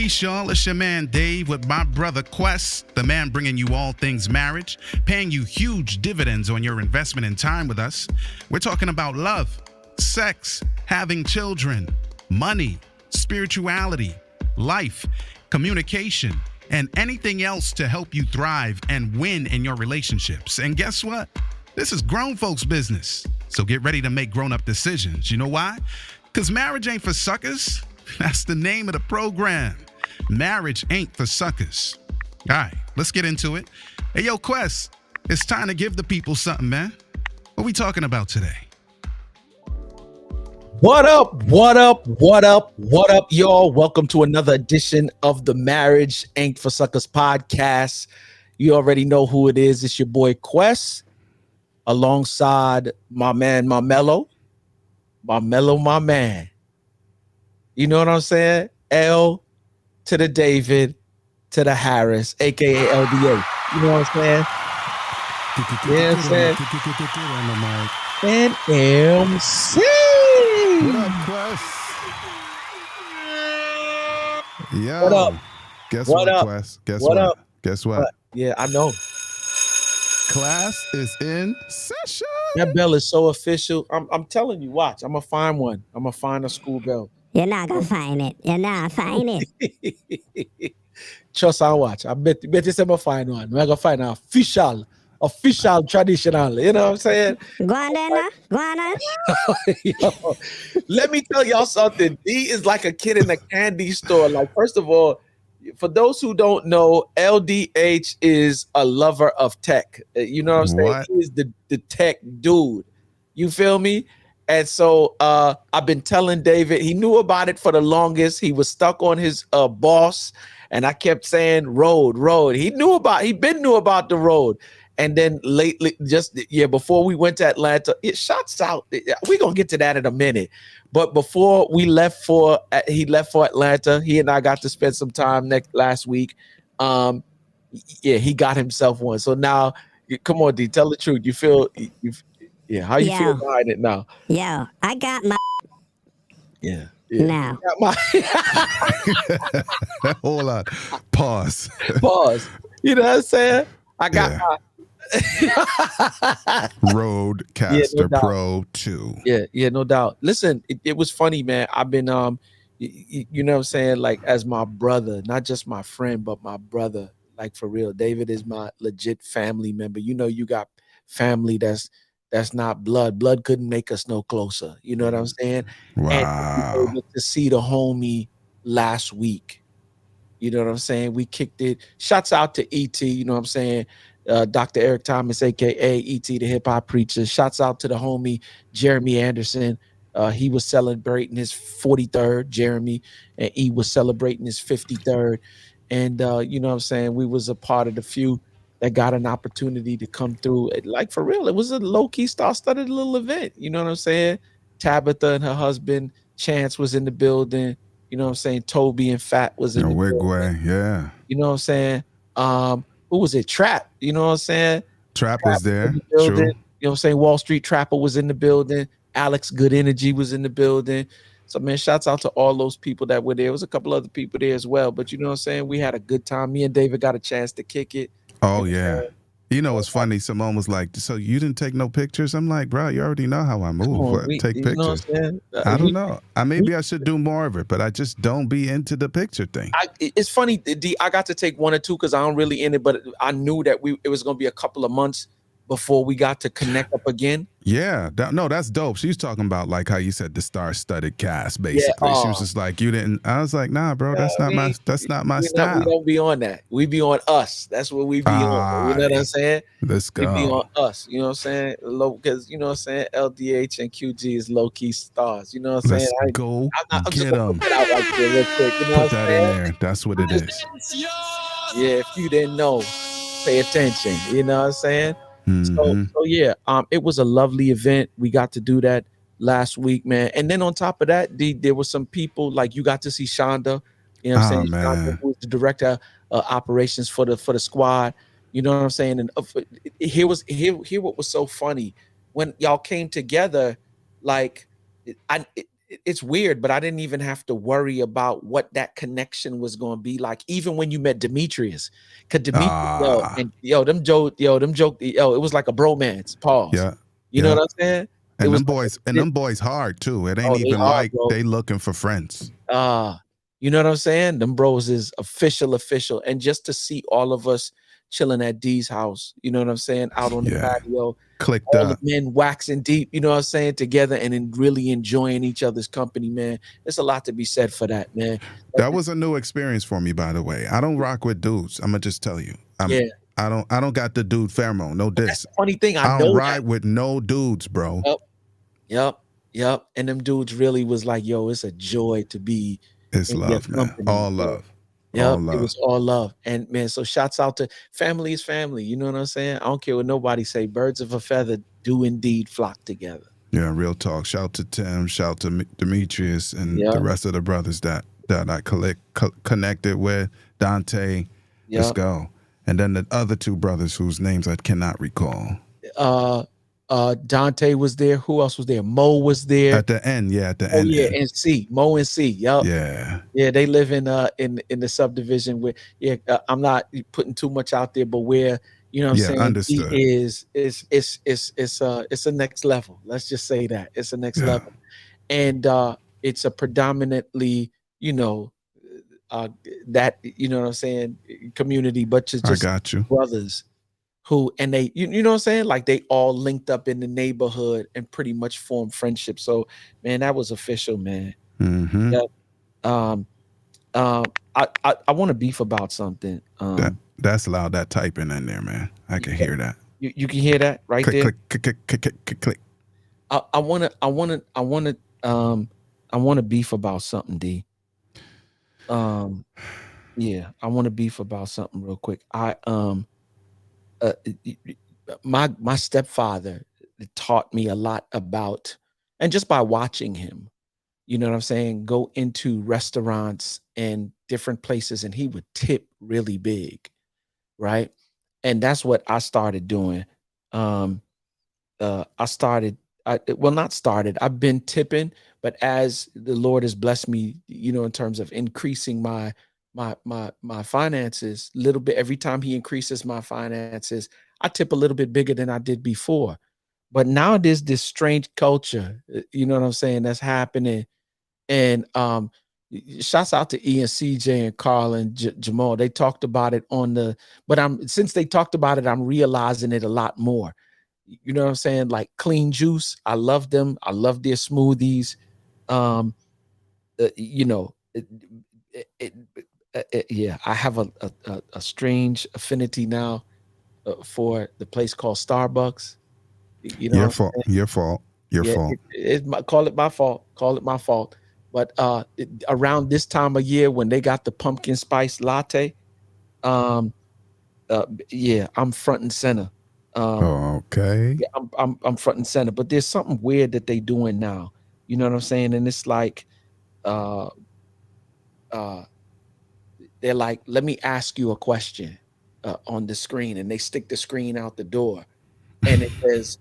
Peace, y'all. It's your man Dave with my brother Quest, the man bringing you all things marriage, paying you huge dividends on your investment in time with us. We're talking about love, sex, having children, money, spirituality, life, communication, and anything else to help you thrive and win in your relationships. And guess what? This is grown folks' business. So get ready to make grown-up decisions. You know why? Because marriage ain't for suckers. That's the name of the program. Marriage ain't for suckers. All right, let's get into it. Hey, yo, Quest, it's time to give the people something, man. What we talking about today? What up, y'all? Welcome to another edition of the Marriage Ain't for Suckers podcast. You already know who it is. It's your boy Quest, alongside my man, my man. You know what I'm saying? L to the David to the Harris, aka LDA. You know what I'm saying? Yeah, I'm saying. And MC. What up, Quest? Yo. What up? Guess what, what up? Quest? Guess what? Up? Guess what? Yeah, I know. Class is in session. That bell is so official. I'm telling you, watch. I'm gonna find one. I'm gonna find a school bell. You're not gonna find it. You're not find it. Trust and watch. I bet you I'm gonna find one. We're gonna find an official, traditional. You know what I'm saying? Go on then, go on then. Yo, let me tell y'all something. D is like a kid in a candy store. Like, first of all, for those who don't know, LDH is a lover of tech. You know what I'm saying? What? He is the tech dude. You feel me? And so I've been telling David, he knew about it for the longest. He was stuck on his boss, and I kept saying road. He knew about the road. And then lately, before we went to Atlanta, it shots out. We're gonna get to that in a minute. But before he left for Atlanta, he and I got to spend some time last week. He got himself one. So now, come on, D, tell the truth. You feel how you feel behind it now? Yo, I got my yeah. now. Hold on. Pause. You know what I'm saying? I got my Rodecaster Pro 2. Yeah, no doubt. Listen, it was funny, man. I've been you know what I'm saying, like, as my brother, not just my friend, but my brother, like, for real. David is my legit family member. You know, you got family that's not blood. Blood couldn't make us no closer. You know what I'm saying? Wow. And to see the homie last week. You know what I'm saying? We kicked it. Shouts out to E.T., you know what I'm saying? Dr. Eric Thomas, a.k.a. E.T., the hip-hop preacher. Shouts out to the homie Jeremy Anderson. He was celebrating his 43rd, Jeremy, and he was celebrating his 53rd. And, you know what I'm saying? We was a part of the few that got an opportunity to come through. Like, for real, it was a low-key star-studded little event. You know what I'm saying? Tabitha and her husband, Chance, was in the building. You know what I'm saying? Toby and Fat was in the building. Yeah. You know what I'm saying? Who was it? Trap. You know what I'm saying? Trap was there. True. True. You know what I'm saying? Wall Street Trapper was in the building. Alex Good Energy was in the building. So, man, shouts out to all those people that were there. There was a couple other people there as well. But you know what I'm saying? We had a good time. Me and David got a chance to kick it. Oh, yeah. You know, it's funny. Simone was like, so you didn't take no pictures? I'm like, bro, you already know how I move. Take pictures. I don't know. Maybe I should do more of it, but I just don't be into the picture thing. It's funny, D, I got to take one or two because I don't really in it, but I knew that it was going to be a couple of months before we got to connect up again. Yeah, that's dope. She was talking about, like, how you said the star-studded cast, basically. She was just like, you didn't. I was like, nah, bro, that's not my style. We don't be on that. We be on us. That's what we be on. You know what I'm saying? Let's go. We be on us. You know what I'm saying? Because, you know what I'm saying? LDH and QG is low-key stars. You know what I'm saying? Let's go get them. Put that in there. That's what it is. Yeah, if you didn't know, pay attention. You know what I'm saying? Mm-hmm. So yeah, it was a lovely event. We got to do that last week, man. And then on top of that, there were some people, like, you got to see Shonda. You know what I'm saying? Man. Shonda, who was the director of operations for the squad. You know what I'm saying? And here what was so funny when y'all came together. Like, it's weird, but I didn't even have to worry about what that connection was going to be like. Even when you met Demetrius, cause Demetrius, Ah, it was like a bromance. Pause. yeah, You know yeah. what I'm saying? It And was them boys hard too. It ain't they even hard, like bro. they looking for friends. You know what I'm saying? Them bros is official. And just to see all of us chilling at D's house, you know what I'm saying? Out on the Yeah. patio, Clicked all the up. men waxing deep, you know what I'm saying, together and then really enjoying each other's company, man. There's a lot to be said for that, man. That was a new experience for me, by the way. I don't rock with dudes. I'm gonna just tell you. Yeah. I don't got the dude pheromone. No That's diss. the funny thing. I I don't know ride that. with no dudes, bro. Yep. And them dudes really was like, yo, it's a joy to be It's in your love, man. company. All Yo. love. Yep, All it love. was all love. And man, so shouts out to family is family. You know what I'm saying? I don't care what nobody say. Birds of a feather do indeed flock together. Yeah, real talk. Shout to Tim, shout to Demetrius and Yeah. the rest of the brothers that I connected with. Dante, let's Yeah. go. And then the other two brothers whose names I cannot recall. Dante was there. Who else was there? Mo was there. At the end, yeah, at the Oh end. yeah, and C. Mo and C. Yep. Yeah. Yeah, they live in the subdivision where I'm not putting too much out there, but where you know what I'm Yeah, saying, understood. it's a next level. Let's just say that it's a next level, and it's a predominantly that you know what I'm saying community, but just I got you. brothers who and they you know what I'm saying, like they all linked up in the neighborhood and pretty much formed friendship. So man, that was official, man. Mm-hmm. Yeah. I want to beef about something. That's loud. That typing in there, man. I can hear that. You can hear that right Click, there. click. I want to beef about something, D. Yeah, I want to beef about something real quick. My stepfather taught me a lot about, and just by watching him, you know what I'm saying, go into restaurants and different places, and he would tip really big, right? And that's what I started doing. I've been tipping, but as the Lord has blessed me, you know, in terms of increasing my finances, little bit every time He increases my finances, I tip a little bit bigger than I did before. But now there's this strange culture, you know what I'm saying, that's happening. And shouts out to Ian, CJ, and Carl and Jamal. They talked about it since they talked about it, I'm realizing it a lot more. You know what I'm saying? Like Clean Juice, I love them. I love their smoothies. You know, yeah, I have a strange affinity now for the place called Starbucks. You know, Your fault. Call it my fault. But around this time of year when they got the pumpkin spice latte, yeah, I'm front and center. Okay. Yeah, I'm front and center. But there's something weird that they doing now. You know what I'm saying? And it's like, they're like, let me ask you a question on the screen, and they stick the screen out the door, and it says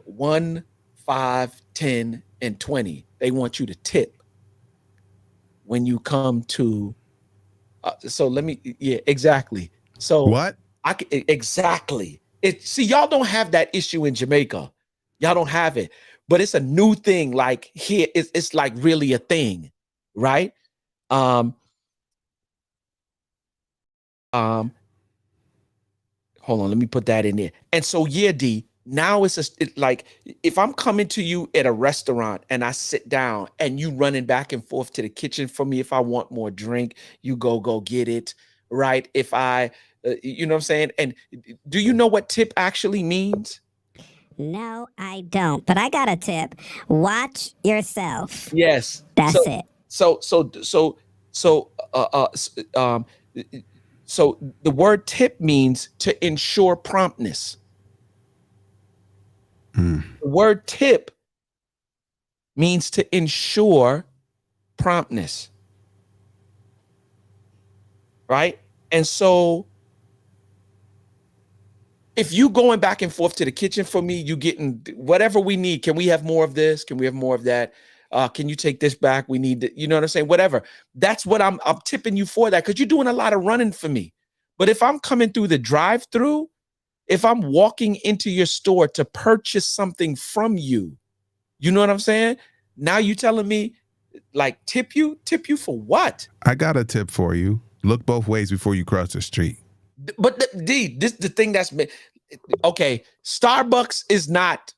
1, 5, 10, and 20. They want you to tip when you come to. So let me, yeah, exactly. So what? Exactly. See, y'all don't have that issue in Jamaica. Y'all don't have it, but it's a new thing. Like here, it's like really a thing, right? Hold on, let me put that in there. And so, yeah, D, now it's like if I'm coming to you at a restaurant and I sit down and you running back and forth to the kitchen for me, if I want more drink, you go get it, right? If I, you know what I'm saying? And do you know what tip actually means? No, I don't, but I got a tip. Watch yourself. Yes. That's it. So the word tip means to ensure promptness. The word tip means to ensure promptness. Right? And so if you going back and forth to the kitchen for me, you getting whatever we need. Can we have more of this? Can we have more of that? Can you take this back? We need to, you know what I'm saying? Whatever. That's what I'm tipping you for that, because you're doing a lot of running for me. But if I'm coming through the drive-through, if I'm walking into your store to purchase something from you, you know what I'm saying? Now you telling me, like, tip you for what? I got a tip for you. Look both ways before you cross the street. But this the thing that's okay. Starbucks is not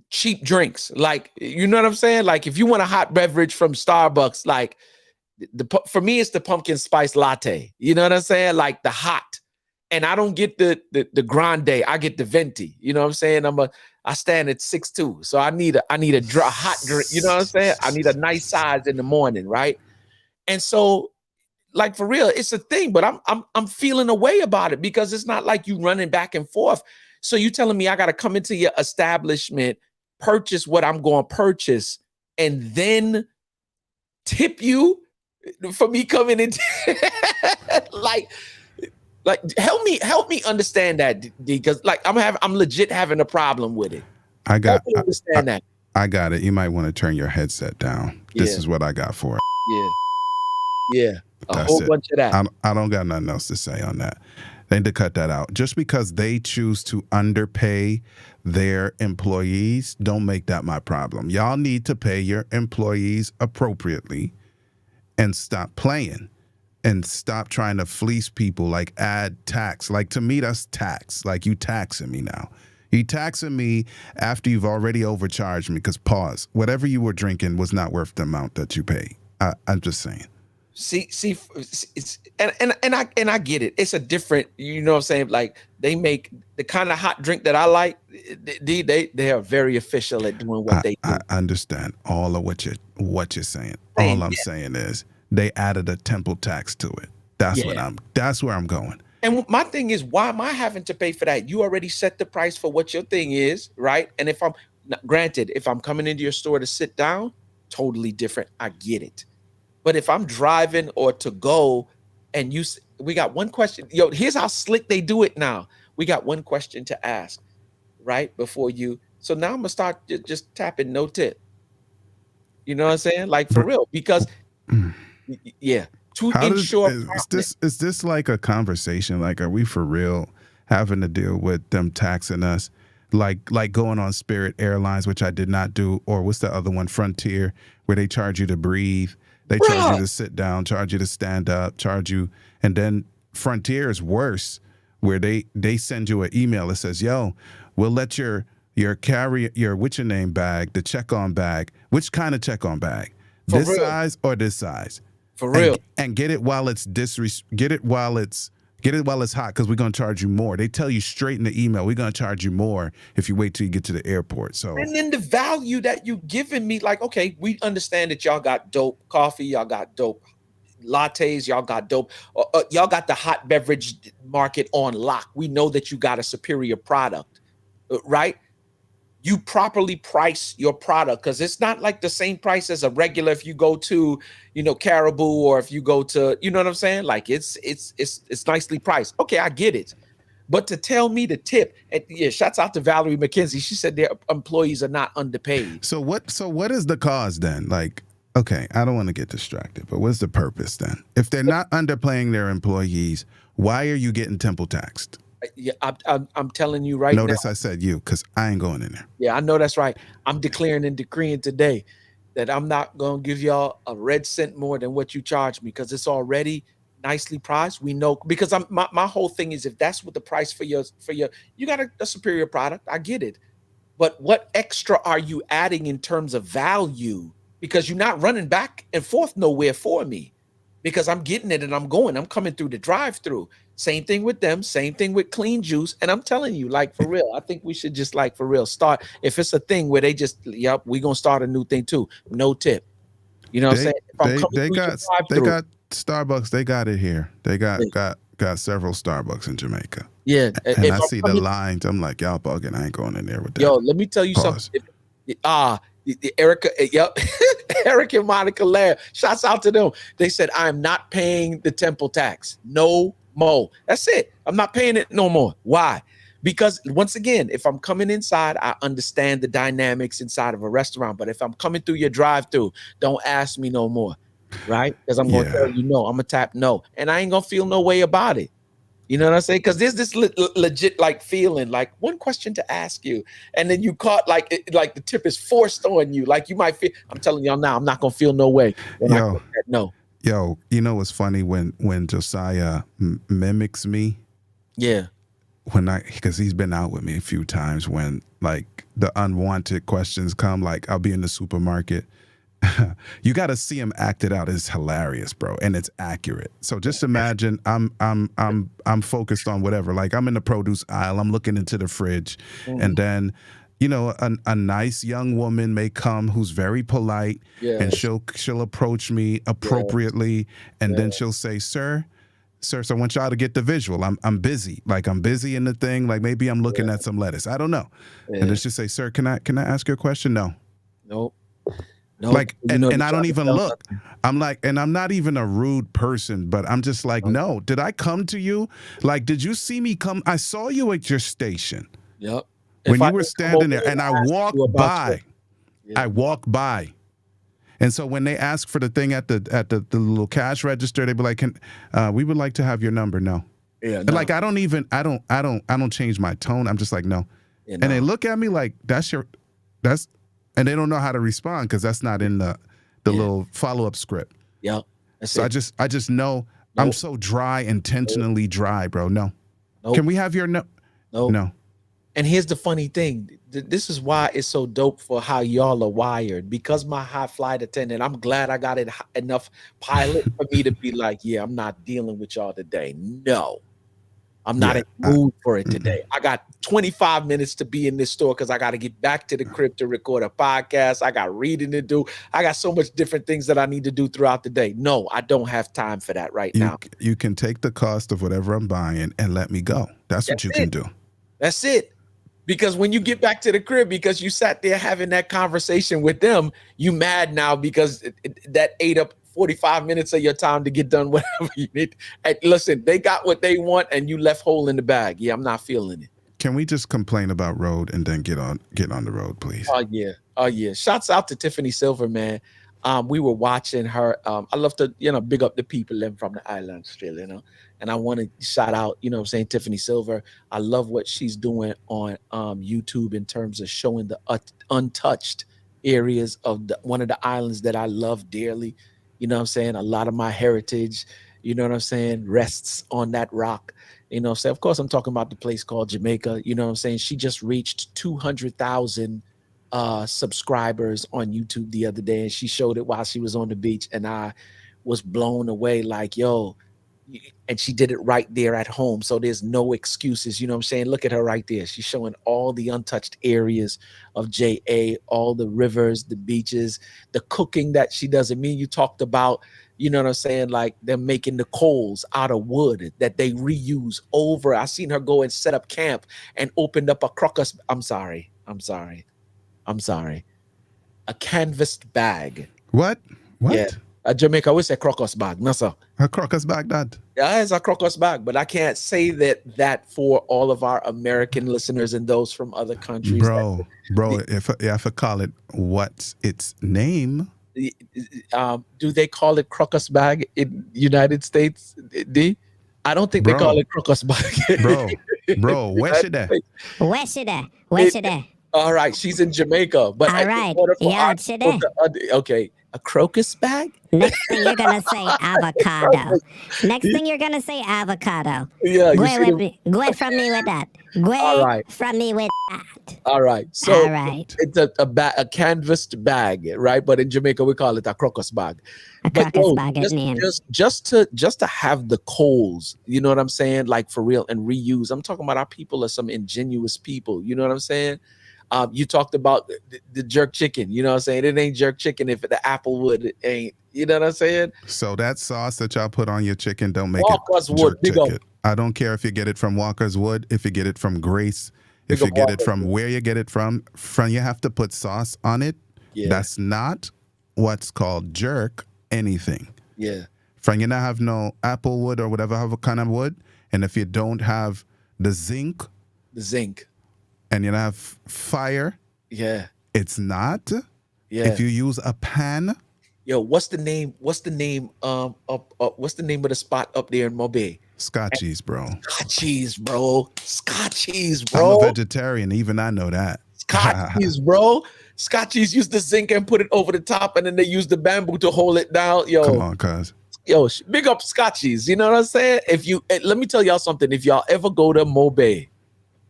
cheap drinks. Like, you know what I'm saying? Like, if you want a hot beverage from Starbucks, like for me, it's the pumpkin spice latte. You know what I'm saying? Like the hot. And I don't get the grande. I get the venti. You know what I'm saying? I stand at 6'2", so I need a dry, hot drink. You know what I'm saying? I need a nice size in the morning, right? And so, like, for real, it's a thing. But I'm feeling a way about it, because it's not like you running back and forth. So you telling me I got to come into your establishment, purchase what I'm going to purchase, and then tip you for me coming in? Like, help me understand that, D, because like I'm legit having a problem with it. I got understand that. I got it. You might want to turn your headset down. This is what I got for it. Yeah. A whole bunch of that. I don't got nothing else to say on that. They need to cut that out. Just because they choose to underpay their employees, don't make that my problem. Y'all need to pay your employees appropriately and stop playing. And stop trying to fleece people, like add tax. Like, to me, that's tax. Like, you taxing me now. You taxing me after you've already overcharged me, because pause, whatever you were drinking was not worth the amount that you pay. I'm just saying. See, it's and I get it. It's a different, you know what I'm saying? Like, they make the kind of hot drink that I like. They are very official at doing what they do. I understand all of what you're saying. All I'm saying is, they added a temple tax to it. That's where I'm going. And my thing is, why am I having to pay for that? You already set the price for what your thing is, right? And if I'm coming into your store to sit down, totally different. I get it. But if I'm driving or to go, and we got one question. Yo, here's how slick they do it now. We got one question to ask, right? Before you. So now I'm gonna start just tapping no tip. You know what I'm saying? Like, for real, because yeah. Is this like a conversation? Like, are we for real having to deal with them taxing us? Like going on Spirit Airlines, which I did not do, or what's the other one, Frontier, where they charge you to breathe, they charge you to sit down, charge you to stand up, charge you, and then Frontier is worse, where they send you an email that says, "Yo, we'll let your what's your name bag, the check-on bag, which kind of check-on bag, this size or this size." For real. And get it while it's hot, because we're gonna charge you more. They tell you straight in the email, we're gonna charge you more if you wait till you get to the airport. So, and then the value that you giving me, like, okay, we understand that y'all got dope coffee, y'all got dope lattes, y'all got dope, y'all got the hot beverage market on lock. We know that you got a superior product, right? You properly price your product, because it's not like the same price as a regular if you go to, Caribou, or if you go to, you know what I'm saying? Like, it's nicely priced. Okay, I get it. But to tell me to tip, and shouts out to Valerie McKenzie. She said their employees are not underpaid. So what is the cause then? Like, okay, I don't want to get distracted, but what's the purpose then? If they're not underpaying their employees, why are you getting temple taxed? Yeah, I'm telling you right now. Notice I said you, because I ain't going in there. Yeah, I know that's right. I'm declaring and decreeing today that I'm not going to give y'all a red cent more than what you charge me, because it's already nicely priced. We know, because my whole thing is, if that's what the price for your you got a superior product, I get it. But what extra are you adding in terms of value? Because you're not running back and forth nowhere for me, because I'm getting it and I'm coming through the drive-through. Same thing with them, same thing with Clean Juice. And I'm telling you, like, for real, I think we should just, like, for real, start. If it's a thing where they just, yep, we're going to start a new thing too. No tip. You know what I'm saying? They got Starbucks. They got it here. They got several Starbucks in Jamaica. Yeah. And I see the lines. I'm like, y'all bugging. I ain't going in there with that. Yo, let me tell you something. Erica, yep. Eric and Monica Lair, shouts out to them. They said, I am not paying the temple tax. No more. That's it. I'm not paying it no more. Why? Because once again, if I'm coming inside, I understand the dynamics inside of a restaurant. But if I'm coming through your drive-through, don't ask me no more, right? Because I'm gonna tell you no. I'm gonna tap no, and I ain't gonna feel no way about it. You know what I'm saying? Because there's this legit like feeling, like one question to ask you, and then you caught like like the tip is forced on you. Like you might feel. I'm telling y'all now, I'm not gonna feel no way when I get that no. Yo, you know what's funny when Josiah mimics me? Yeah. Because he's been out with me a few times when like the unwanted questions come, like I'll be in the supermarket. You got to see him act it out. It's hilarious, bro, and it's accurate. So just imagine I'm focused on whatever. Like I'm in the produce aisle, I'm looking into the fridge, and then you know a nice young woman may come who's very polite, and she'll approach me appropriately, and then she'll say, "Sir, so I want y'all to get the visual. I'm busy. Like I'm busy in the thing. Like maybe I'm looking at some lettuce. I don't know." And then she'll say, "Sir, can I ask you a question?" No. Nope. Like, and I don't even look. I'm like, and I'm not even a rude person, but I'm just like, no, did I come to you? Like, did you see me come? I saw you at your station. Yep. When you were standing there and I walked by. I walked by. And so when they ask for the thing at the little cash register, they be like, we would like to have your number. No. Yeah. No. Like, I don't change my tone. I'm just like, no. Yeah, no. And they look at me like, and they don't know how to respond because that's not in the little follow-up script. Yep. So I just know I'm so dry, intentionally dry, bro. No. Can we have your No. And here's the funny thing. This is why it's so dope for how y'all are wired. Because my high flight attendant, I'm glad I got enough pilot for me to be like, yeah, I'm not dealing with y'all today. No. I'm not in the mood for it today. I got 25 minutes to be in this store because I got to get back to the crib to record a podcast. I got reading to do. I got so much different things that I need to do throughout the day. No, I don't have time for that right now. You can take the cost of whatever I'm buying and let me go. That's what you can do. That's it. Because when you get back to the crib, because you sat there having that conversation with them, you mad now because that ate up 45 minutes of your time to get done whatever you need. And listen, they got what they want and you left hole in the bag. Yeah, I'm not feeling it. Can we just complain about road and then get on the road, please? Oh yeah. Shouts out to Tiffany Silver, man. We were watching her. I love to, big up the people from the island still, and I want to shout out, Tiffany Silver. I love what she's doing on YouTube in terms of showing the untouched areas of one of the islands that I love dearly. You know what I'm saying? A lot of my heritage, rests on that rock. So of course I'm talking about the place called Jamaica. You know what I'm saying? She just reached 200,000 subscribers on YouTube the other day, and she showed it while she was on the beach, and I was blown away like, yo, and she did it right there at home. So there's no excuses. You know what I'm saying? Look at her right there. She's showing all the untouched areas of JA, all the rivers, the beaches, the cooking that she does. I mean, you talked about, you know what I'm saying? Like them making the coals out of wood that they reuse over. I seen her go and set up camp and opened up a crocus. I'm sorry. A canvased bag. What? Yeah. Jamaica, we say crocus bag. No, sir. A crocus bag, Dad? Yeah, it's a crocus bag, but I can't say that for all of our American listeners and those from other countries. Bro, if I call it, what's its name? Do they call it crocus bag in United States, D? I don't think they call it crocus bag. bro, where should that? Where should that? All right, she's in Jamaica. But all right, okay, a crocus bag? Next thing you're gonna say avocado. Yeah, go ahead from me with that. From me with that. All right. So it's a canvassed bag, right? But in Jamaica we call it a crocus bag. Just to have the coals, you know what I'm saying? Like for real, and reuse. I'm talking about our people are some ingenious people. You know what I'm saying? You talked about the jerk chicken. You know what I'm saying? It ain't jerk chicken if the Applewood ain't. You know what I'm saying? So that sauce that y'all put on your chicken don't make Walker's it Wood, jerk chicken. I don't care if you get it from Walker's Wood, if you get it from Grace, if you get it from where you get it from. You have to put sauce on it. Yeah. That's not what's called jerk anything. Yeah. From you not have no Applewood or whatever kind of wood, and if you don't have the zinc The zinc. And you have fire. Yeah. It's not. Yeah. If you use a pan, Yo, what's the name? What's the name? What's the name of the spot up there in Mobay? Scotchies, bro. Scotchies, bro. Scotchies, I'm bro. a vegetarian. Even I know that. Scotchies, bro. Scotchies use the zinc and put it over the top, and then they use the bamboo to hold it down. Yo, Come on, cuz. yo, big up Scotchies. You know what I'm saying? If you let me tell y'all something. If y'all ever go to Mobay,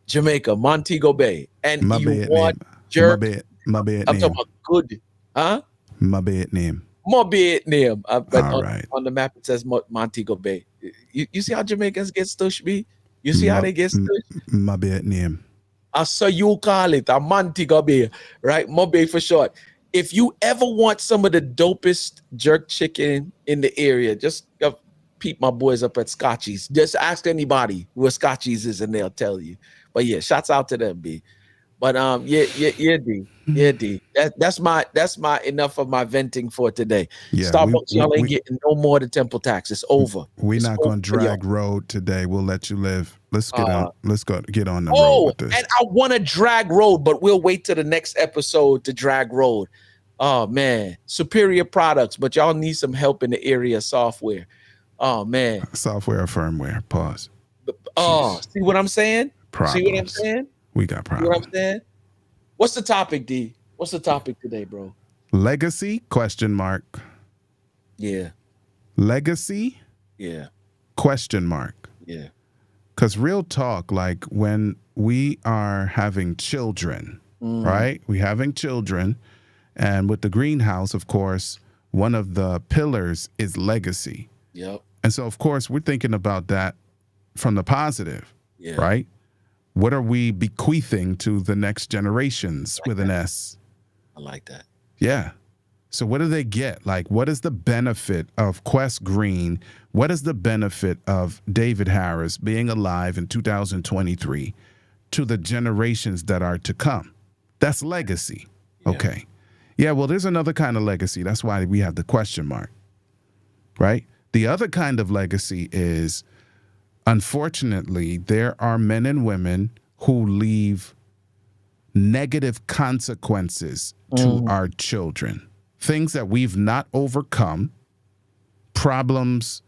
Jamaica, Montego Bay, and My you bad want name. jerk, My bad I'm name. talking about good, huh? My bad name. Mobay name. But All right. on the map it says Montego Bay. You see how Jamaicans get stush, B? You see how they get stush? My bad name. So you call it a Montego Bay, right? Mobay for short. If you ever want some of the dopest jerk chicken in the area, just peep my boys up at Scotchies. Just ask anybody who a Scotchies is and they'll tell you. But yeah, shouts out to them, B. But D. Yeah, D. That's my enough of my venting for today. Yeah, Starbucks, y'all ain't getting no more the temple tax. It's over. We're not gonna drag road today. We'll let you live. Let's get on. Let's get on the road with this. And I want to drag road, but we'll wait till the next episode to drag road. Oh man, superior products, but y'all need some help in the area of software. Oh man, software or firmware. Pause. Oh, see what I'm saying? Problems. See what I'm saying? We got problems. See what I'm saying? What's the topic, D? What's the topic today, bro? Legacy? Question mark. Yeah. Legacy? Yeah. Question mark. Yeah. Because real talk, like when we are having children, right? We having children, and with the greenhouse, of course, one of the pillars is legacy. Yep. And so, of course, we're thinking about that from the positive, right? What are we bequeathing to the next generations with an S? I like that. Yeah. So what do they get? Like, what is the benefit of Quest Green? What is the benefit of David Harris being alive in 2023 to the generations that are to come? That's legacy. Yeah. Okay. Yeah, well, there's another kind of legacy. That's why we have the question mark, right? The other kind of legacy is, unfortunately, there are men and women who leave negative consequences to our children. Things that we've not overcome, problems,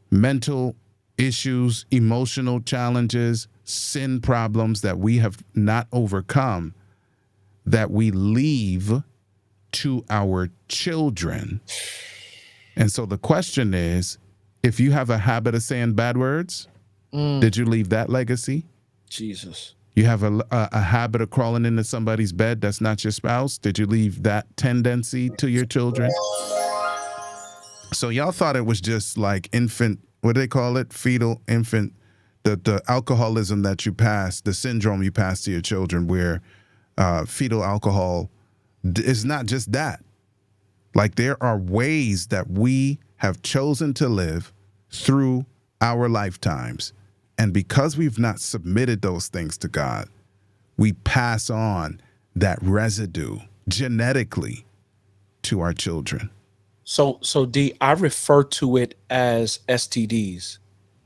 mental issues, emotional challenges, sin problems that we have not overcome, that we leave to our children. And so the question is, if you have a habit of saying bad words, did you leave that legacy? Jesus. You have a habit of crawling into somebody's bed that's not your spouse. Did you leave that tendency to your children? So y'all thought it was just like infant, what do they call it? Fetal, infant, the alcoholism that you pass, the syndrome you pass to your children where fetal alcohol is not just that. Like there are ways that we have chosen to live through our lifetimes. And because we've not submitted those things to God, we pass on that residue genetically to our children. So D, I refer to it as STDs.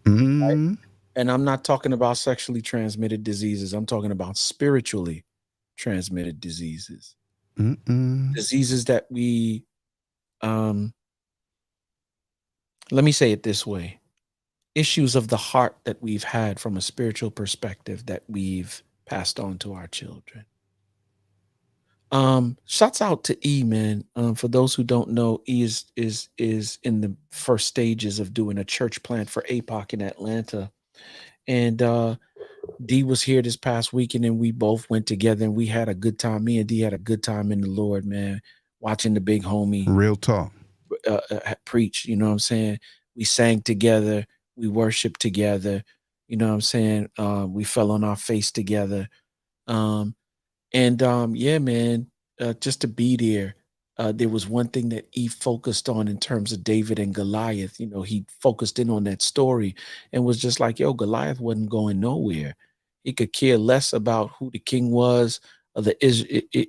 Right? And I'm not talking about sexually transmitted diseases. I'm talking about spiritually transmitted diseases. Diseases that we, let me say it this way. Issues of the heart that we've had from a spiritual perspective that we've passed on to our children. Shouts out to E, man. For those who don't know, E is in the first stages of doing a church plant for APOC in Atlanta. And D was here this past weekend and we both went together and we had a good time. Me and D had a good time in the Lord, man, watching the big homie Real talk. Preach, you know what I'm saying? We sang together. We worshiped together. You know what I'm saying? We fell on our face together. Yeah, man, just to be there. There was one thing that he focused on in terms of David and Goliath. You know, he focused in on that story and was just like, yo, Goliath wasn't going nowhere. He could care less about who the king was of the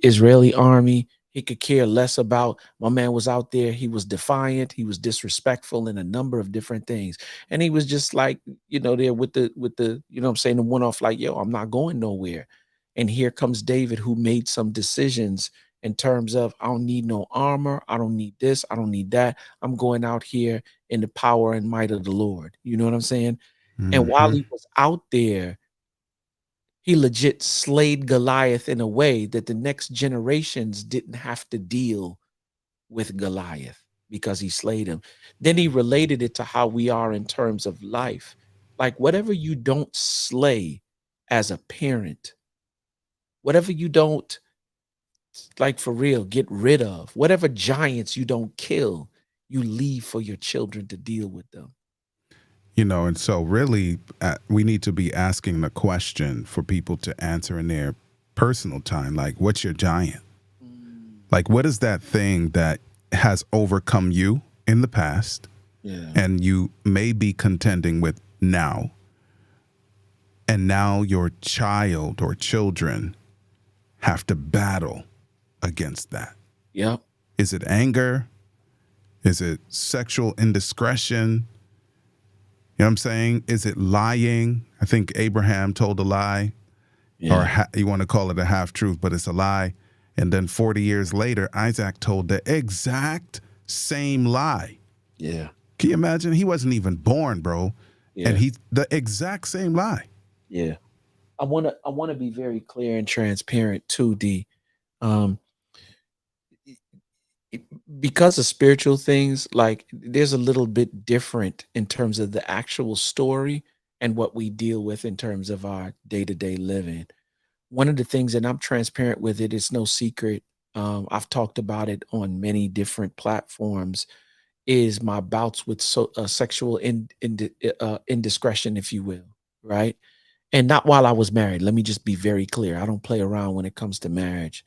Israeli army. He could care less about my man was out there. He was defiant. He was disrespectful in a number of different things. And he was just like, there with the, I'm saying, the one off like, yo, I'm not going nowhere. And here comes David, who made some decisions in terms of, I don't need no armor. I don't need this. I don't need that. I'm going out here in the power and might of the Lord. You know what I'm saying? And while he was out there, he legit slayed Goliath in a way that the next generations didn't have to deal with Goliath because he slayed him. Then he related it to how we are in terms of life. Like whatever you don't slay as a parent, whatever you don't, like for real, get rid of, whatever giants you don't kill, you leave for your children to deal with them. And so really, we need to be asking the question for people to answer in their personal time. Like, what's your giant? Like, what is that thing that has overcome you in the past and you may be contending with now? And now your child or children have to battle against that. Yep. Is it anger? Is it sexual indiscretion? You know what I'm saying? Is it lying? I think Abraham told a lie, or you want to call it a half truth, but it's a lie. And then 40 years later, Isaac told the exact same lie. Yeah. Can you imagine? He wasn't even born, bro. Yeah. And the exact same lie. Yeah. I want to be very clear and transparent too, D. Because of spiritual things, like there's a little bit different in terms of the actual story and what we deal with in terms of our day-to-day living. One of the things, and I'm transparent with it, it's no secret. I've talked about it on many different platforms, is my bouts with sexual indiscretion, if you will, right? And not while I was married. Let me just be very clear. I don't play around when it comes to marriage.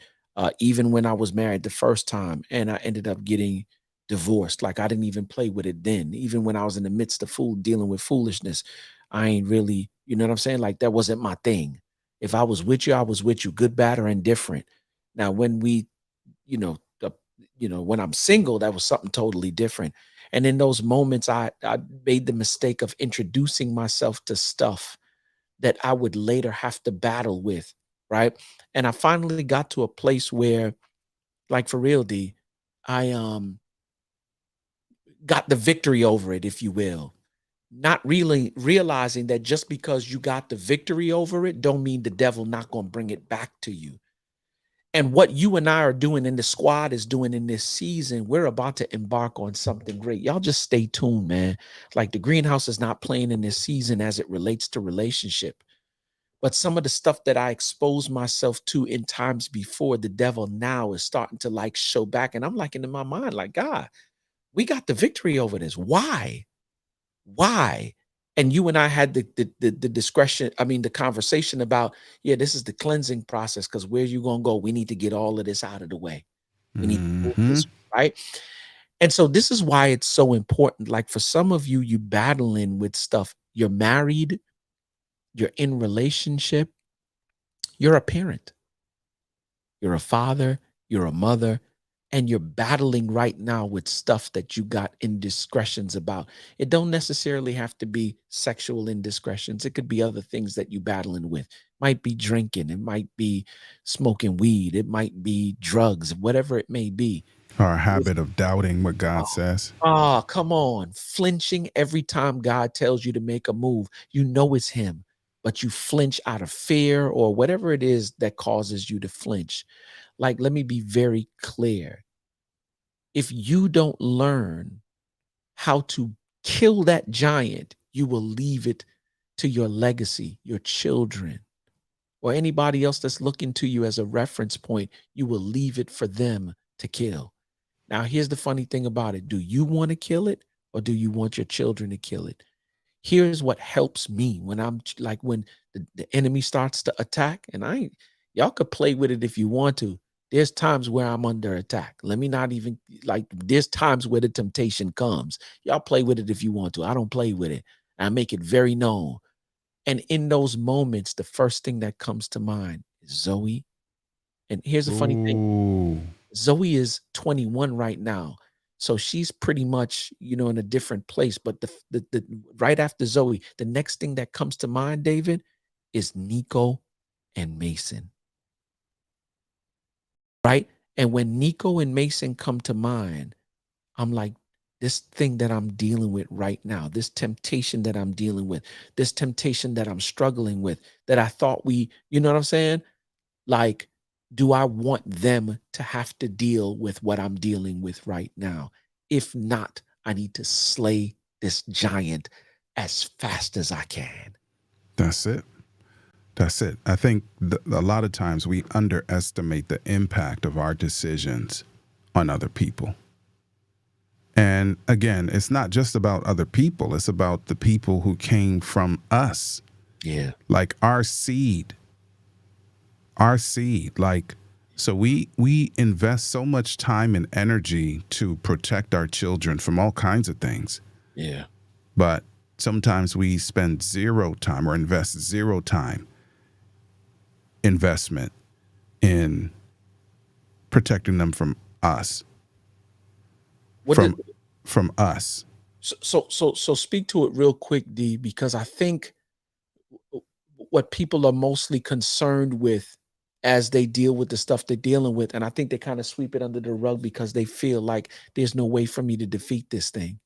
Even when I was married the first time and I ended up getting divorced, like I didn't even play with it then. Even when I was in the midst of dealing with foolishness, I ain't really, you know what I'm saying? Like that wasn't my thing. If I was with you, good, bad, or indifferent. Now, when we, when I'm single, that was something totally different. And in those moments, I made the mistake of introducing myself to stuff that I would later have to battle with, right? And I finally got to a place where, like for real, D, I got the victory over it, if you will. Not really realizing that just because you got the victory over it, don't mean the devil not going to bring it back to you. And what you and I are doing and the squad is doing in this season, we're about to embark on something great. Y'all just stay tuned, man. Like the greenhouse is not playing in this season as it relates to relationship. But some of the stuff that I exposed myself to in times before, the devil now is starting to like show back. And I'm like in my mind, like, God, we got the victory over this. Why? And you and I had the discretion, the conversation about, this is the cleansing process, because where you gonna go? We need to get all of this out of the way. We need to move this, right? And so this is why it's so important. Like for some of you, you battling with stuff. You're married, you're in relationship, you're a parent, you're a father, you're a mother, and you're battling right now with stuff that you got indiscretions about. It don't necessarily have to be sexual indiscretions. It could be other things that you're battling with. It might be drinking, it might be smoking weed, it might be drugs, whatever it may be. Or a habit of doubting what God says. Oh, come on. Flinching every time God tells you to make a move. You know it's him, but you flinch out of fear or whatever it is that causes you to flinch. Like, let me be very clear. If you don't learn how to kill that giant, you will leave it to your legacy, your children, or anybody else that's looking to you as a reference point. You will leave it for them to kill. Now, here's the funny thing about it. Do you want to kill it, or do you want your children to kill it? Here's what helps me when I'm like, when the enemy starts to attack, and y'all could play with it if you want to. There's times where I'm under attack. Let me not even, like, there's times where the temptation comes. Y'all play with it if you want to. I don't play with it. I make it very known. And in those moments, the first thing that comes to mind is Zoe. And here's the funny thing. Zoe is 21 right now. So she's pretty much, in a different place. But the right after Zoe, the next thing that comes to mind, David, is Nico and Mason. Right? And when Nico and Mason come to mind, I'm like, this thing that I'm dealing with right now, this temptation that I'm dealing with, this temptation that I'm struggling with, that I thought you know what I'm saying? Like, do I want them to have to deal with what I'm dealing with right now? If not, I need to slay this giant as fast as I can. That's it. That's it. I think a lot of times we underestimate the impact of our decisions on other people. And again, it's not just about other people, it's about the people who came from us. Yeah. Like our seed. Like, so we invest so much time and energy to protect our children from all kinds of things. Yeah. But sometimes we spend zero time or invest zero time investment in protecting them from us. From us. So speak to it real quick, D, because I think what people are mostly concerned with as they deal with the stuff they're dealing with, and I think they kind of sweep it under the rug because they feel like there's no way for me to defeat this thing,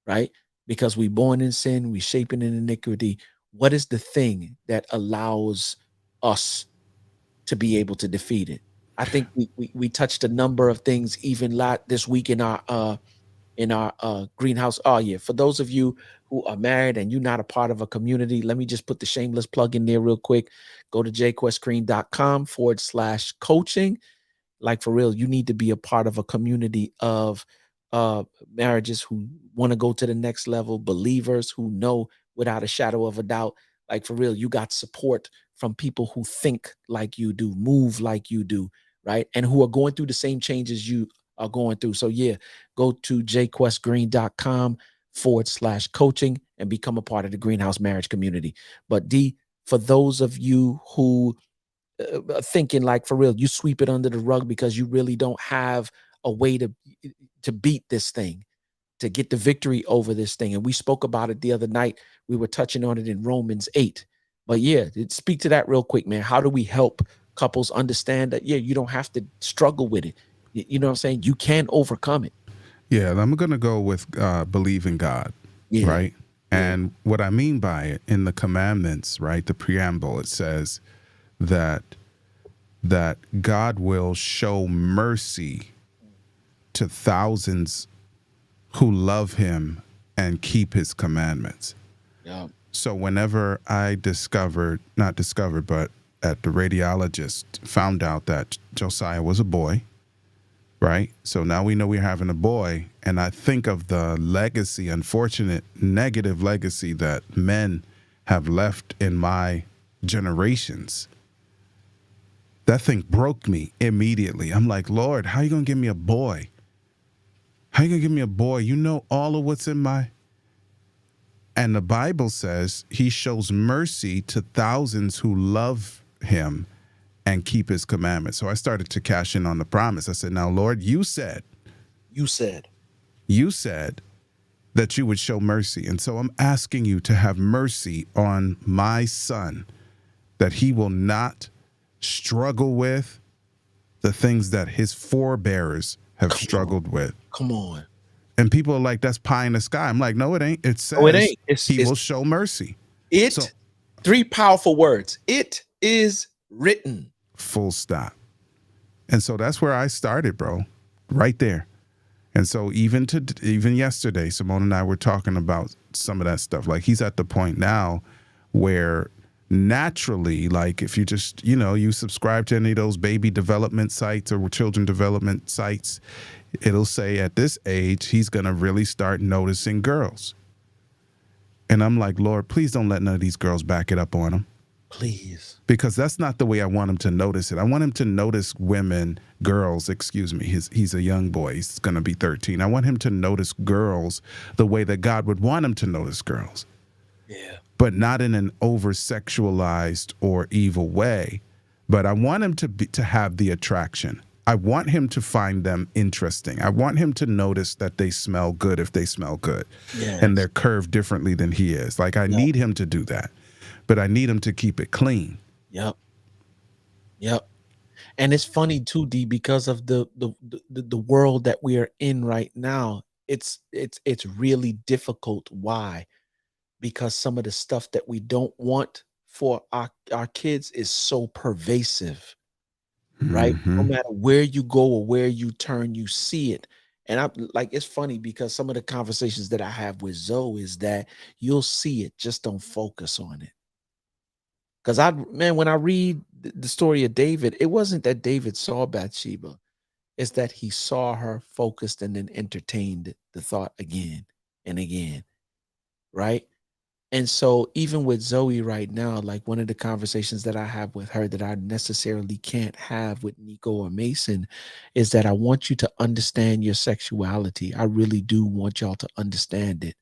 right? Because we born in sin, we shaping in iniquity. What is the thing that allows us to be able to defeat it? I think we touched a number of things even this week in our greenhouse. Oh yeah, for those of you who are married and you're not a part of a community, let me just put the shameless plug in there real quick. Go to jquestgreen.com/coaching. Like, for real, you need to be a part of a community of marriages who want to go to the next level, believers who know without a shadow of a doubt, like, for real, you got support from people who think like you do, move like you do, right? And who are going through the same changes you are going through. So yeah, go to jquestgreen.com/coaching and become a part of the Greenhouse Marriage community. But D, for those of you who thinking like, for real, you sweep it under the rug because you really don't have a way to beat this thing, to get the victory over this thing. And we spoke about it the other night. We were touching on it in Romans 8. But yeah, speak to that real quick, man. How do we help couples understand that, yeah, you don't have to struggle with it? You know what I'm saying? You can overcome it. Yeah, I'm going to go with believe in God, right? Yeah. And what I mean by it, in the commandments, right, the preamble, it says that God will show mercy to thousands who love him and keep his commandments. Yeah. So whenever I but at the radiologist found out that Josiah was a boy, right? So now we know we're having a boy, and I think of the legacy, unfortunate, negative legacy that men have left in my generations. That thing broke me immediately. I'm like, Lord, how are you going to give me a boy? How are you going to give me a boy? You know all of what's in my... And the Bible says he shows mercy to thousands who love him and keep his commandments. So I started to cash in on the promise. I said, now, Lord, you said that you would show mercy. And so I'm asking you to have mercy on my son, that he will not struggle with the things that his forebears have struggled with. Come on. And people are like, that's pie in the sky. I'm like, no, it ain't. It says he will show mercy. Three powerful words. It is written. Full stop. And so that's where I started, bro. Right there. And so even yesterday, Simone and I were talking about some of that stuff. Like, he's at the point now where naturally, like, if you just, you subscribe to any of those baby development sites or children development sites, it'll say at this age, he's going to really start noticing girls. And I'm like, Lord, please don't let none of these girls back it up on him. Please. Because that's not the way I want him to notice it. I want him to notice girls, excuse me. He's a young boy. He's going to be 13. I want him to notice girls the way that God would want him to notice girls. Yeah. But not in an over-sexualized or evil way. But I want him to have the attraction. I want him to find them interesting. I want him to notice that they smell good if they smell good, and they're curved differently than he is. Like, I need him to do that, but I need him to keep it clean. Yep. And it's funny too, D, because of the world that we are in right now. It's really difficult. Why? Because some of the stuff that we don't want for our kids is so pervasive, right? No matter where you go or where you turn, you see it. And I like, it's funny because some of the conversations that I have with Zoe is that you'll see it, just don't focus on it. Because when I read the story of David, it wasn't that David saw Bathsheba, it's that he saw her focused and then entertained the thought again and again, right? And so even with Zoe right now, like one of the conversations that I have with her that I necessarily can't have with Nico or Mason is that I want you to understand your sexuality. I really do want y'all to understand it.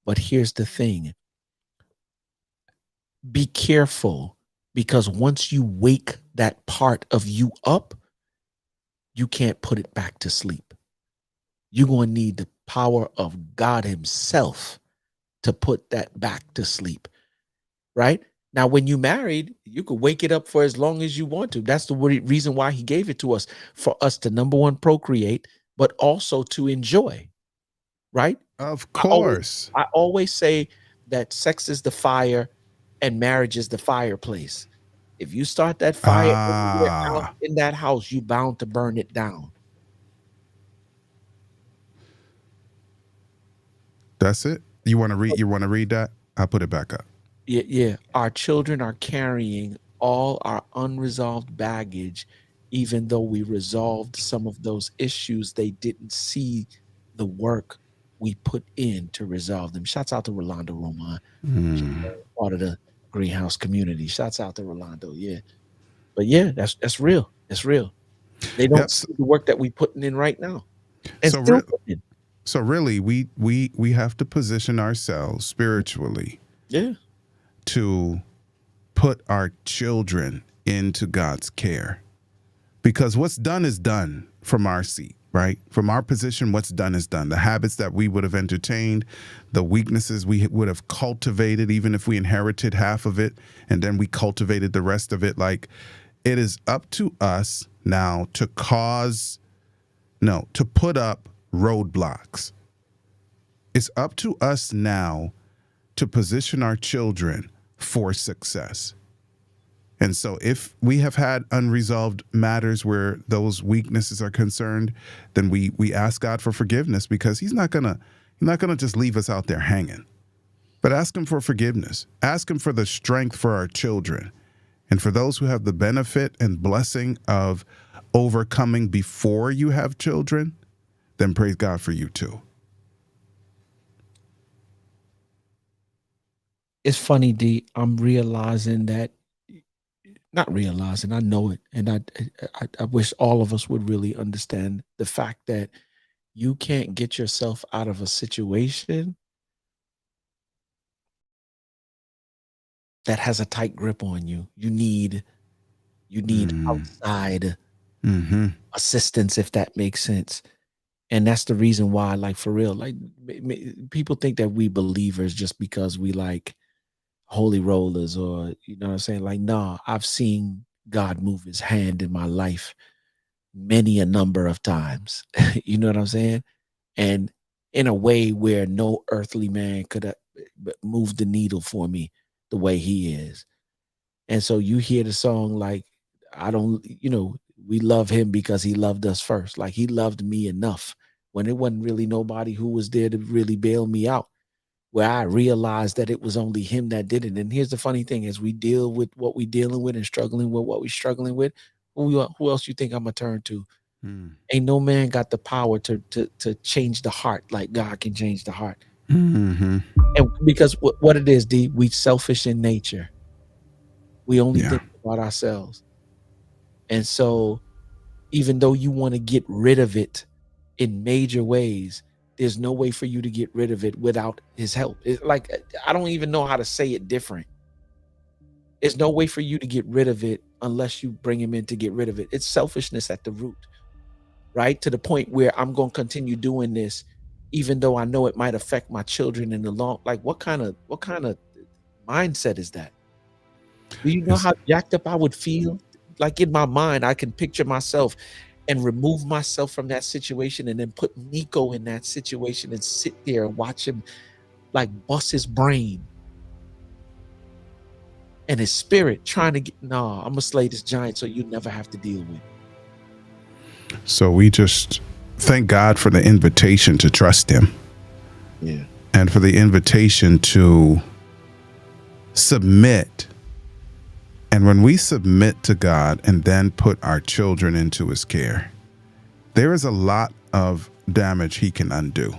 But here's the thing. Be careful, because once you wake that part of you up, you can't put it back to sleep. You're going to need the power of God himself to put that back to sleep, right? Now, when you married, you could wake it up for as long as you want to. That's the reason why he gave it to us, for us to, number one, procreate, but also to enjoy, right? Of course. I always say that sex is the fire and marriage is the fireplace. If you start that fire out in that house, you bound to burn it down. That's it. You want to read that? I'll put it back up. Yeah. Our children are carrying all our unresolved baggage, even though we resolved some of those issues. They didn't see the work we put in to resolve them. Shouts out to Rolando Roman, part of the Greenhouse community. Shouts out to Rolando. Yeah. But yeah, that's real. It's real. They don't see the work that we putting in right now. And so really, we have to position ourselves spiritually, to put our children into God's care, because what's done is done from our seat, right? From our position, what's done is done. The habits that we would have entertained, the weaknesses we would have cultivated, even if we inherited half of it and then we cultivated the rest of it. Like, it is up to us now to put up roadblocks. It's up to us now to position our children for success. And so if we have had unresolved matters where those weaknesses are concerned, then we ask God for forgiveness, because he's not gonna just leave us out there hanging. But ask him for forgiveness. Ask him for the strength for our children. And for those who have the benefit and blessing of overcoming before you have children, then praise God for you too. It's funny, D. I'm realizing that, not realizing, I know it. And I wish all of us would really understand the fact that you can't get yourself out of a situation that has a tight grip on you. You need outside assistance, if that makes sense. And that's the reason why, like, for real, like, people think that we believers just because we like holy rollers, or, you know what I'm saying? Like, nah, I've seen God move his hand in my life many a number of times. You know what I'm saying? And in a way where no earthly man could have moved the needle for me the way he is. And so you hear the song, like, we love him because he loved us first. Like, he loved me enough when it wasn't really nobody who was there to really bail me out, where I realized that it was only him that did it. And here's the funny thing: as we deal with what we're dealing with and struggling with what we're struggling with, who else you think I'm gonna turn to? Ain't no man got the power to change the heart like God can change the heart. And because what it is, D, we selfish in nature. We only think about ourselves. And so even though you want to get rid of it in major ways, there's no way for you to get rid of it without his help. It's like, I don't even know how to say it different. There's no way for you to get rid of it unless you bring him in to get rid of it. It's selfishness at the root. right? To the point where I'm going to continue doing this, even though I know it might affect my children in the long, like what kind of mindset is that? Do you know It's- how jacked up I would feel? Like in my mind, I can picture myself and remove myself from that situation and then put Nico in that situation and sit there and watch him like bust his brain and his spirit trying to get, no, I'm gonna slay this giant so you never have to deal with it. So we just thank God for the invitation to trust him Yeah. and for the invitation to submit. And when we submit to God and then put our children into his care, there is a lot of damage he can undo.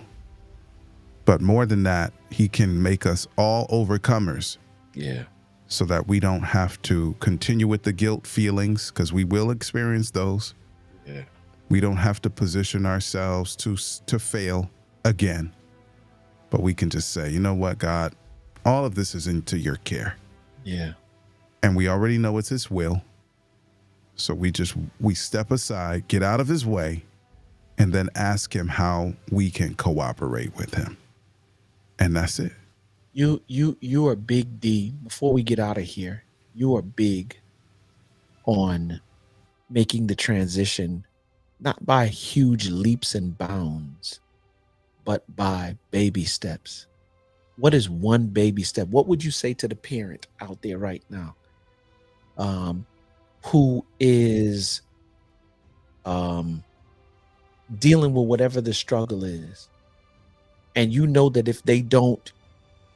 But more than that, he can make us all overcomers Yeah. so that we don't have to continue with the guilt feelings, because we will experience those. Yeah. We don't have to position ourselves to fail again. But we can just say, you know what, God, all of this is into your care. Yeah. And we already know it's his will. So we step aside, get out of his way, and then ask him how we can cooperate with him. And that's it. You are big D. Before we get out of here, you are big on making the transition, not by huge leaps and bounds, but by baby steps. What is one baby step? What would you say to the parent out there right now, who is dealing with whatever the struggle is, and you know that if they don't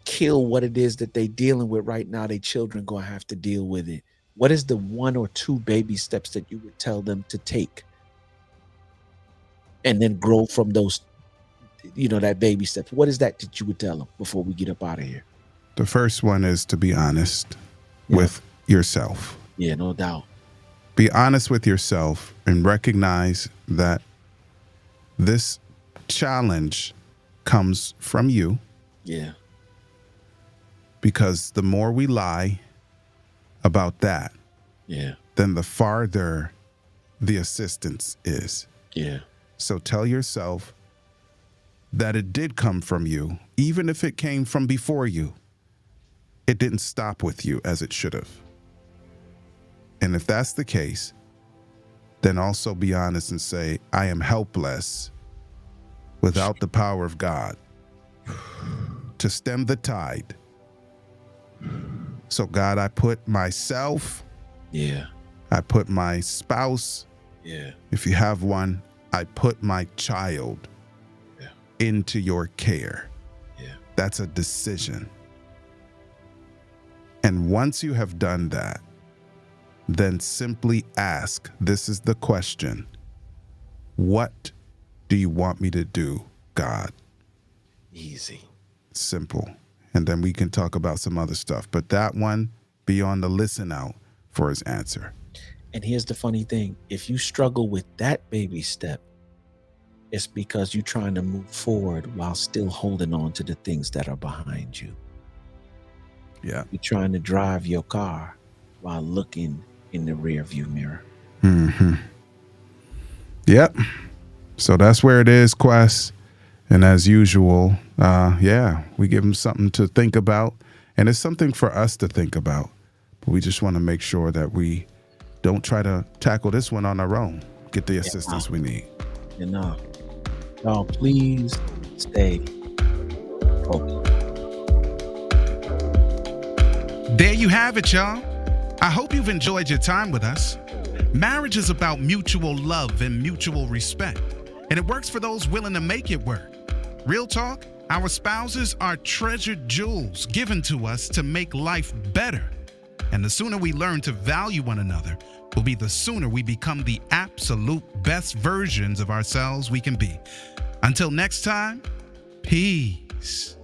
kill what it is that they're dealing with right now, their children gonna have to deal with it? What is the 1 or 2 baby steps that you would tell them to take and then grow from those, that baby steps? What is that you would tell them before we get up out of here? The first one is to be honest Yeah. with yourself. Yeah, no doubt. Be honest with yourself and recognize that this challenge comes from you, Yeah. because the more we lie about that, Yeah. then the farther the assistance is. Yeah. So tell yourself that it did come from you, even if it came from before you. It didn't stop with you as it should have. And if that's the case, then also be honest and say, I am helpless without the power of God to stem the tide. So God, I put myself, Yeah. I put my spouse, Yeah. if you have one, I put my child Yeah. into your care. Yeah. That's a decision. And once you have done that, then simply ask, this is the question, what do you want me to do, God? Easy. Simple. And then we can talk about some other stuff. But that one, be on the listen out for his answer. And here's the funny thing. If you struggle with that baby step, it's because you're trying to move forward while still holding on to the things that are behind you. Yeah. You're trying to drive your car while looking in the rear view mirror. Mm-hmm. Yep. So that's where it is, Quest. And as usual, we give him something to think about. And it's something for us to think about. But we just want to make sure that we don't try to tackle this one on our own. Get the assistance we need. Y'all, please stay focused. There you have it, y'all. I hope you've enjoyed your time with us. Marriage is about mutual love and mutual respect, and it works for those willing to make it work. Real talk, our spouses are treasured jewels given to us to make life better. And the sooner we learn to value one another will be the sooner we become the absolute best versions of ourselves we can be. Until next time, peace.